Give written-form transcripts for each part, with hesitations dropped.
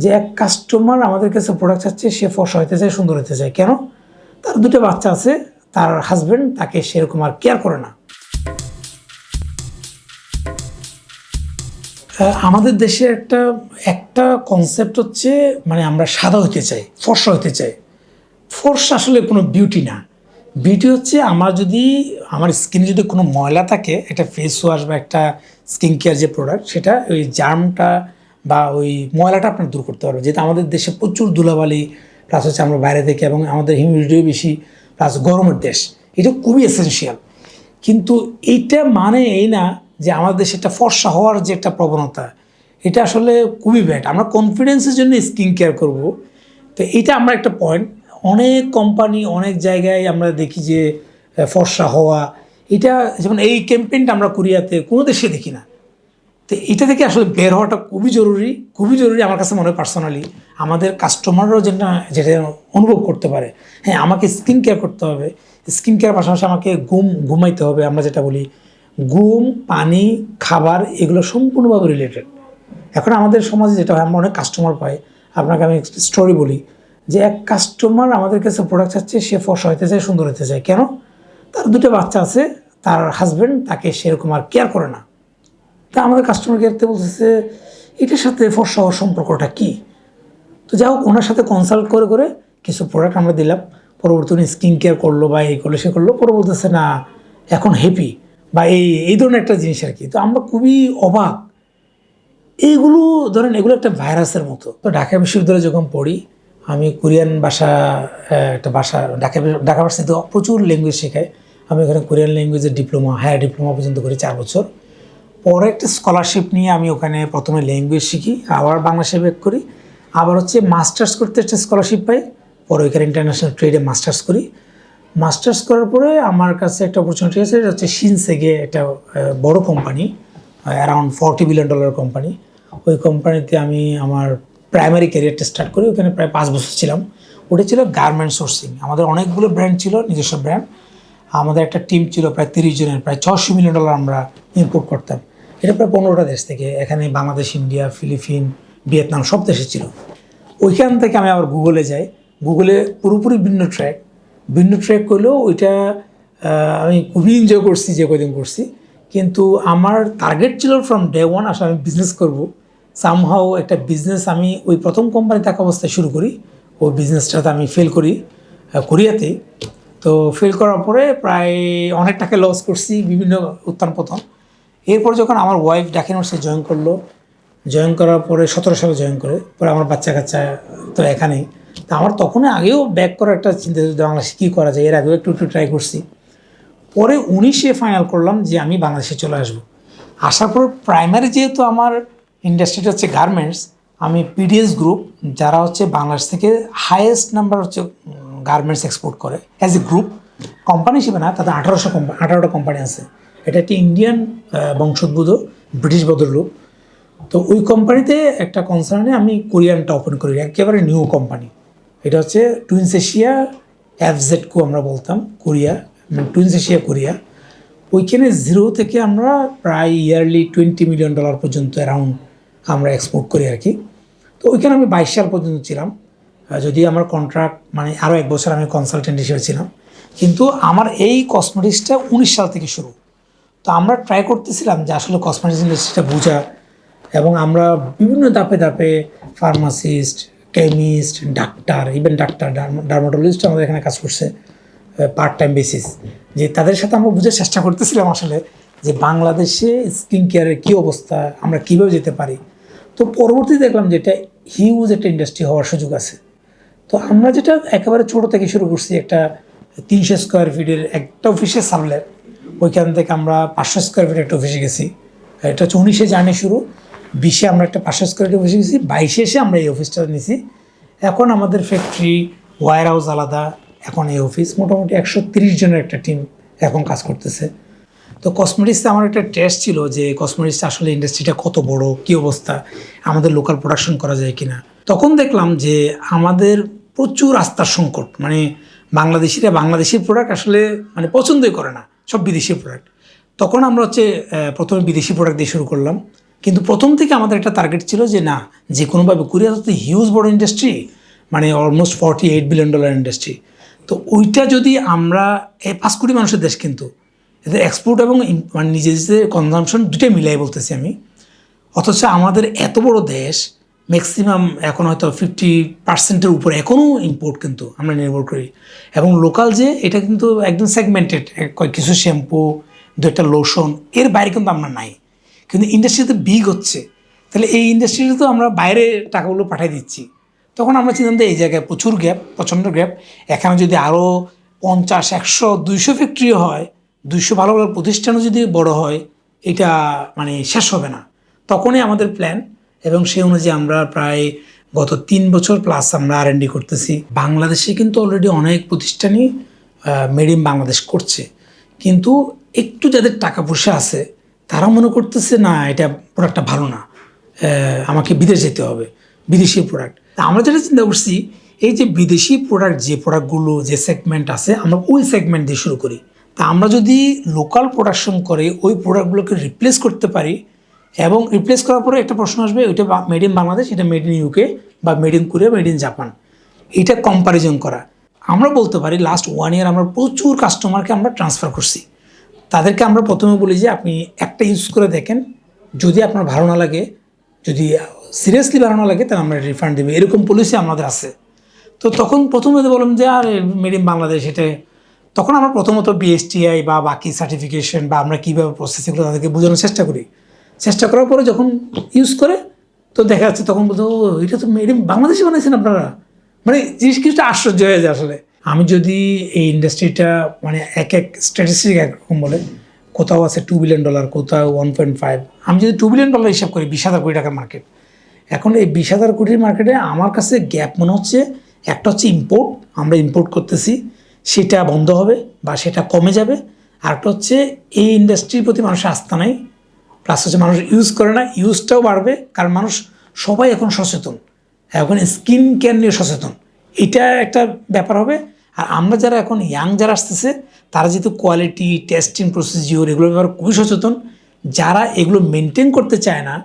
যে এক কাস্টমার আমাদের কাছে প্রোডাক্ট চাচ্ছে, সে ফর্সা হতে চায়, সুন্দর হতে চায়। কেন? তার দুটো বাচ্চা আছে, তার হাজব্যান্ড তাকে সেরকম আর কেয়ার করে না। আমাদের দেশে একটা কনসেপ্ট হচ্ছে, মানে আমরা সাদা হতে চাই, ফর্সা হতে চাই। ফর্সা আসলে কোনো বিউটি না। বিউটি হচ্ছে আমার স্কিনে যদি কোনো ময়লা থাকে, একটা ফেস ওয়াশ বা একটা স্কিন কেয়ার যে প্রোডাক্ট, সেটা ওই জার্মটা বা ওই ময়লাটা আপনার দূর করতে পারবে। যেহেতু আমাদের দেশে প্রচুর ধুলাবালি, প্লাস হচ্ছে আমরা বাইরে থেকে, এবং আমাদের হিউমিডিটিও বেশি, প্লাস গরমের দেশ, এটা খুবই এসেনশিয়াল। কিন্তু এইটা মানে এই না যে আমাদের দেশে একটা ফর্সা হওয়ার যে একটা প্রবণতা, এটা আসলে খুবই ব্যাড। আমরা কনফিডেন্সের জন্য স্কিন কেয়ার করব, তো এইটা আমরা একটা পয়েন্ট। অনেক কোম্পানি, অনেক জায়গায় আমরা দেখি যে ফর্সা হওয়া, এটা যেমন এই ক্যাম্পেইনটা আমরা কোরিয়াতে কোনো দেশে দেখি না। তো এটা থেকে আসলে বের হওয়াটা খুবই জরুরি, খুবই জরুরি আমার কাছে মনে হয় পার্সোনালি। আমাদের কাস্টমাররাও যেটা অনুভব করতে পারে, হ্যাঁ আমাকে স্কিন কেয়ার করতে হবে, স্কিন কেয়ার পাশাপাশি আমাকে ঘুমাইতে হবে। আমরা যেটা বলি ঘুম, পানি, খাবার, এগুলো সম্পূর্ণভাবে রিলেটেড। এখন আমাদের সমাজে যেটা হয়, আমরা অনেক কাস্টমার পাই। আপনাকে আমি স্টোরি বলি যে এক কাস্টমার আমাদের কাছে প্রোডাক্ট চাচ্ছে, সে ফর্সা হতে চায়, সুন্দর হতে চায়। কেন? তার দুটো বাচ্চা আছে, তার হাজব্যান্ড তাকে সেরকম আর কেয়ার করে না। তা আমাদের কাস্টমার কেয়ারতে বলতেছে এটার সাথে ফর্সা হওয়ার সম্পর্কটা কী? তো যাই হোক, ওনার সাথে কনসাল্ট করে করে কিছু প্রোডাক্ট আমরা দিলাম। পরবর্তী উনি স্কিন কেয়ার করলো বা এই করলো সে করলো, পরে বলতেছে না এখন হ্যাপি, বা এই ধরনের একটা জিনিস আর কি। তো আমরা খুবই অবাক। এইগুলো ধরেন, এগুলো একটা ভাইরাসের মতো। তো ঢাকা বিশ্ববিদ্যালয়ে যখন পড়ি, আমি কোরিয়ান একটা ঢাকা ভার্সিটিতে প্রচুর ল্যাঙ্গুয়েজ শেখায়। আমি ওখানে কোরিয়ান ল্যাঙ্গুয়েজের হায়ার ডিপ্লোমা পর্যন্ত করি 4 বছর। পরে একটা স্কলারশিপ নিয়ে আমি ওখানে প্রথমে ল্যাঙ্গুয়েজ শিখি, আবার বাংলাদেশে ব্যাক করি, আবার হচ্ছে মাস্টার্স করতে একটা স্কলারশিপ পাই। পরে ওইখানে ইন্টারন্যাশনাল ট্রেডে মাস্টার্স করি। মাস্টার্স করার পরে আমার কাছে একটা অপরচুনিটি আছে, এটা হচ্ছে শিনসেগে, একটা বড় কোম্পানি, অ্যারাউন্ড $40 বিলিয়ন কোম্পানি। ওই কোম্পানিতে আমি আমার প্রাইমারি ক্যারিয়ারটা স্টার্ট করি। ওখানে প্রায় 5 বছর ছিলাম। ওটা ছিল গার্মেন্ট সোর্সিং। আমাদের অনেকগুলো ব্র্যান্ড ছিল, নিজস্ব ব্র্যান্ড। আমাদের একটা টিম ছিল প্রায় 30 জনের, প্রায় $600 মিলিয়ন আমরা ইম্পোর্ট করতাম। এটা প্রায় 15টা দেশ থেকে, এখানে বাংলাদেশ, ইন্ডিয়া, ফিলিপিন, ভিয়েতনাম, সব দেশে ছিল। ওইখান থেকে আমি আবার গুগলে যাই। গুগলে পুরোপুরি ভিন্ন ট্র্যাক করলেও ওইটা আমি খুবই এনজয় করছি যে কদিন করছি। কিন্তু আমার টার্গেট ছিল ফ্রম ডে ওয়ান, আসলে আমি বিজনেস করবো। সামহাও একটা বিজনেস আমি ওই প্রথম কোম্পানি থাকা অবস্থায় শুরু করি। ওই বিজনেসটাতে আমি ফেল করি কোরিয়াতে। তো ফেল করার পরে প্রায় অনেক টাকা লস করছি, বিভিন্ন উত্থান পতন। এরপর যখন আমার ওয়াইফ ঢাকা ইউনিভার্সিটি জয়েন করার পরে 17 সালে জয়েন করে, পরে আমার বাচ্চা কাচ্চা তো এখানেই। তা আমার তখনই আগেও ব্যাক করার একটা চিন্তা, বাংলাদেশে কী করা যায়, এর আগেও একটু ট্রাই করছি। পরে 19-এ ফাইনাল করলাম যে আমি বাংলাদেশে চলে আসবো। আসার পর প্রাইমারি যেহেতু আমার ইন্ডাস্ট্রিটা হচ্ছে গার্মেন্টস, আমি পিডিএস গ্রুপ, যারা হচ্ছে বাংলাদেশ থেকে হাইয়েস্ট নাম্বার হচ্ছে গার্মেন্টস এক্সপোর্ট করে অ্যাজ এ গ্রুপ, কোম্পানি হিসেবে না, তাতে 18টা কোম্পানি আছে। এটা একটি ইন্ডিয়ান বংশোদ্ভূত ব্রিটিশ ভদ্রলোক। তো ওই কোম্পানিতে একটা কনসার্নে আমি কোরিয়ানটা ওপেন করি, একেবারে নিউ কোম্পানি। এটা হচ্ছে টুইন্স এশিয়া FZCO আমরা বলতাম, কোরিয়া, টুইন্স এশিয়া কোরিয়া। ওইখানে জিরো থেকে আমরা প্রায় ইয়ারলি $20 মিলিয়ন পর্যন্ত অ্যারাউন্ড আমরা এক্সপোর্ট করি আর কি। তো ওইখানে আমি 22 সাল পর্যন্ত ছিলাম। যদি আমার কন্ট্রাক্ট, মানে আরও 1 বছর আমি কনসালটেন্ট হিসেবে ছিলাম। কিন্তু আমার এই কসমেটিক্সটা 19 সাল থেকে শুরু। তো আমরা ট্রাই করতেছিলাম যে আসলে কসমেটিক্স ইন্ডাস্ট্রিটা বোঝা, এবং আমরা বিভিন্ন ধাপে ধাপে pharmacist, chemist, doctor, even dermatologist আমাদের এখানে কাজ করছে পার্ট টাইম বেসিস, যে তাদের সাথে আমরা বুঝার চেষ্টা করতেছিলাম আসলে যে বাংলাদেশে স্কিন কেয়ারের কী অবস্থা, আমরা কীভাবে যেতে পারি। তো পরবর্তীতে দেখলাম যে এটা হিউজ একটা ইন্ডাস্ট্রি হওয়ার সুযোগ আছে। তো আমরা যেটা একেবারে ছোটো থেকে শুরু করছি, একটা 300 স্কোয়ার ফিটের একটা অফিসে সামলে, ওইখান থেকে আমরা 500 স্কোয়ার ফিটের একটা অফিসে গেছি। এটা হচ্ছে 19-এ জার্নি শুরু, 20-এ আমরা একটা 500 স্কোয়ার ফিটের অফিসে গেছি, 22-এ এসে আমরা এই অফিসটা নিয়েছি। এখন আমাদের ফ্যাক্টরি, ওয়্যার হাউস আলাদা, এখন এই অফিস, মোটামুটি 130 জনের একটা টিম এখন কাজ করতেছে। তো কসমেটিক্সে আমার একটা টেস্ট ছিল যে কসমেটিক্সে আসলে ইন্ডাস্ট্রিটা কত বড়, কী অবস্থা, আমাদের লোকাল প্রোডাকশন করা যায় কিনা। তখন দেখলাম যে আমাদের প্রচুর আস্থার সংকট, মানে বাংলাদেশিরা বাংলাদেশি প্রোডাক্ট আসলে মানে পছন্দই করে না, সব বিদেশি প্রোডাক্ট। তখন আমরা প্রথমে বিদেশি প্রোডাক্ট দিয়ে শুরু করলাম। কিন্তু প্রথম থেকে আমাদের একটা টার্গেট ছিল যে না, যে কোনোভাবে কোরিয়া তো হিউজ বড় ইন্ডাস্ট্রি, মানে অলমোস্ট $48 বিলিয়ন ইন্ডাস্ট্রি। তো ওইটা যদি আমরা 5 কোটি মানুষের দেশ, কিন্তু এদের এক্সপোর্ট এবং মানে নিজেদের কনজামশন দুটোই মিলাই বলতেছি আমি। অথচ আমাদের এত বড় দেশ, ম্যাক্সিমাম এখন হয়তো 50% উপরে এখনও ইম্পোর্ট কিন্তু আমরা নির্ভর করি। এবং লোকাল যে এটা কিন্তু একদম সেগমেন্টেড, কিছু শ্যাম্পু, দু একটা লোশন, এর বাইরে কিন্তু আমরা নাই। কিন্তু ইন্ডাস্ট্রিতে বিগ হচ্ছে, তাহলে এই ইন্ডাস্ট্রিতে তো আমরা বাইরে টাকাগুলো পাঠিয়ে দিচ্ছি। তখন আমরা চিন্তা যে এই জায়গায় প্রচুর গ্যাপ, প্রচণ্ড গ্যাপ। এখানে যদি আরও 50, 100, 200 ফ্যাক্টরিও হয়, 200 ভালো ভালো প্রতিষ্ঠানও যদি বড় হয়, এটা মানে শেষ হবে না। তখনই আমাদের প্ল্যান, এবং সেই অনুযায়ী আমরা প্রায় গত 3 বছর প্লাস আমরা R&D করতেছি। বাংলাদেশে কিন্তু অলরেডি অনেক প্রতিষ্ঠানই মেড ইন বাংলাদেশ করছে, কিন্তু একটু যাদের টাকা পয়সা আছে তারা মনে করতেছে না এটা প্রোডাক্টটা ভালো না, আমাকে বিদেশ যেতে হবে, বিদেশি প্রোডাক্ট। তা আমরা যেটা চিন্তা করছি, এই যে বিদেশি প্রোডাক্ট, যে প্রোডাক্টগুলো যে সেগমেন্ট আছে, আমরা ওই সেগমেন্ট দিয়ে শুরু করি। তা আমরা যদি লোকাল প্রোডাকশন করে ওই প্রোডাক্টগুলোকে রিপ্লেস করতে পারি, এবং রিপ্লেস করার পরে একটা প্রশ্ন আসবে, ওইটা মেড ইন বাংলাদেশ, এটা মেড ইন UK, বা made in Korea, made in Japan, এটা কম্প্যারিজন করা। আমরা বলতে পারি লাস্ট 1 ইয়ার আমরা প্রচুর কাস্টমারকে আমরা ট্রান্সফার করছি। তাদেরকে আমরা প্রথমে বলি যে আপনি একটা ইউজ করে দেখেন, যদি আপনার ভালো না লাগে, যদি সিরিয়াসলি ভালো না লাগে, তাহলে আমরা রিফান্ড দেবো, এরকম পলিসি আমাদের আছে। তো তখন প্রথমে বললাম যে আর মেড ইন বাংলাদেশ এটা, তখন আমরা প্রথমত BSTI বা বাকি সার্টিফিকেশন বা আমরা কীভাবে প্রসেস, এগুলো তাদেরকে বোঝানোর চেষ্টা করি। চেষ্টা করার পরে যখন ইউজ করে, তো দেখা যাচ্ছে তখন বলতো এটা তো মেড ইন বাংলাদেশে বানাইছেন আপনারা, মানে জিনিস কিছুটা আশ্চর্য হয়ে যায় আসলে। আমি যদি এই ইন্ডাস্ট্রিটা মানে এক স্ট্যাটিস্টিক একরকম বলে, কোথাও আছে $2 বিলিয়ন, কোথাও 1.5, আমি যদি $2 বিলিয়ন হিসাব করি, 20,000 কোটি টাকার মার্কেট। এখন এই 20,000 কোটির মার্কেটে আমার কাছে গ্যাপ মনে হচ্ছে, একটা হচ্ছে ইম্পোর্ট, আমরা ইম্পোর্ট করতেছি, সেটা বন্ধ হবে বা সেটা কমে যাবে। আরেকটা হচ্ছে এই ইন্ডাস্ট্রির প্রতি মানুষের আস্থা নাই, প্লাস হচ্ছে মানুষ ইউজ করে না, ইউজটাও বাড়বে, কারণ মানুষ সবাই এখন সচেতন, এখন স্কিন কেয়ার নিয়ে সচেতন, এটা একটা ব্যাপার হবে। আর আমরা যারা এখন ইয়াং যারা আসতেছে, তারা যেহেতু কোয়ালিটি, টেস্টিং প্রসিজিওর এগুলোর ব্যাপারে খুবই সচেতন। যারা এগুলো মেনটেন করতে চায় না,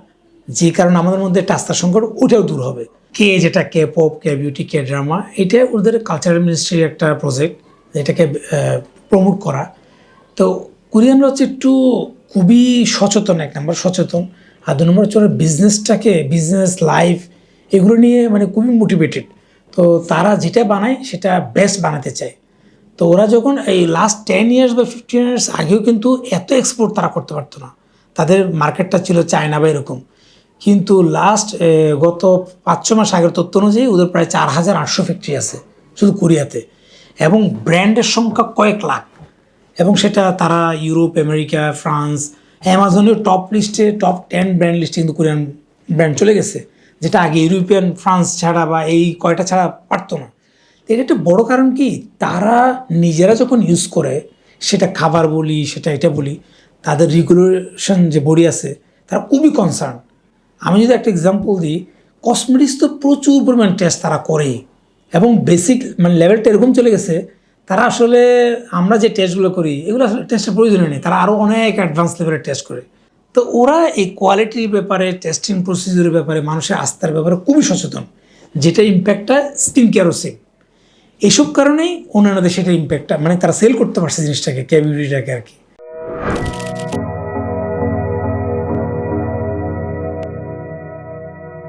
যে কারণে আমাদের মধ্যে একটা আস্থার সংকট, ওটাও দূর হবে। যেটা কে পপ, কে বিউটি, কে ড্রামা, এটা ওদের কালচারাল মিনিস্ট্রির একটা প্রজেক্ট, এটাকে প্রমোট করা। তো কোরিয়ানরা হচ্ছে একটু খুবই সচেতন, 1 নম্বর সচেতন, আর 2 নম্বর হচ্ছে ওরা বিজনেসটাকে, বিজনেস লাইফ এগুলো নিয়ে মানে খুবই মোটিভেটেড। তো তারা যেটা বানায় সেটা বেস্ট বানাতে চায়। তো ওরা যখন এই লাস্ট 10 ইয়ার্স বা 15 ইয়ার্স আগেও কিন্তু এত এক্সপোর্ট তারা করতে পারতো না, তাদের মার্কেটটা ছিল চায়না বা এরকম। কিন্তু লাস্ট গত 5-6 মাস আগের তথ্য অনুযায়ী ওদের প্রায় 4,800 ফ্যাক্টরি আছে শুধু কোরিয়াতে, এবং ব্র্যান্ডের সংখ্যা কয়েক লাখ। এবং সেটা তারা ইউরোপ, আমেরিকা, ফ্রান্স, অ্যামাজনের টপ লিস্টে, টপ 10 ব্র্যান্ড লিস্টে কিন্তু কোরিয়ান ব্র্যান্ড চলে গেছে, যেটা আগে ইউরোপিয়ান, ফ্রান্স ছাড়া বা এই কয়টা ছাড়া পারতো না। এর একটা বড় কারণ কি, তারা নিজেরা যখন ইউজ করে, সেটা খাবার বলি, সেটা এটা বলি, তাদের রেগুলেশন যে বডি আছে, তারা খুবই কনসার্ন। আমি যদি একটা এক্সাম্পল দিই, কসমেটিক্স তো প্রচুর পরিমাণ টেস্ট তারা করে, এবং বেসিক মানে লেভেলটা এরকম চলে গেছে, তারা আসলে আমরা যে টেস্টগুলো করি এগুলো আসলে টেস্টের প্রয়োজনই নেই, তারা আরও অনেক অ্যাডভান্স লেভেলের টেস্ট করে। তো ওরা এই কোয়ালিটির ব্যাপারে, টেস্টিং প্রসিডিউরের ব্যাপারে, মানুষের আস্থার ব্যাপারে খুবই সচেতন, যেটা ইম্প্যাক্টটা স্কিন কেয়ারও সেম। এইসব কারণেই অন্যান্য দেশে এটা ইম্প্যাক্টটা মানে তারা সেল করতে পারছে জিনিসটাকে, ক্যাবিউটিটাকে আর কি।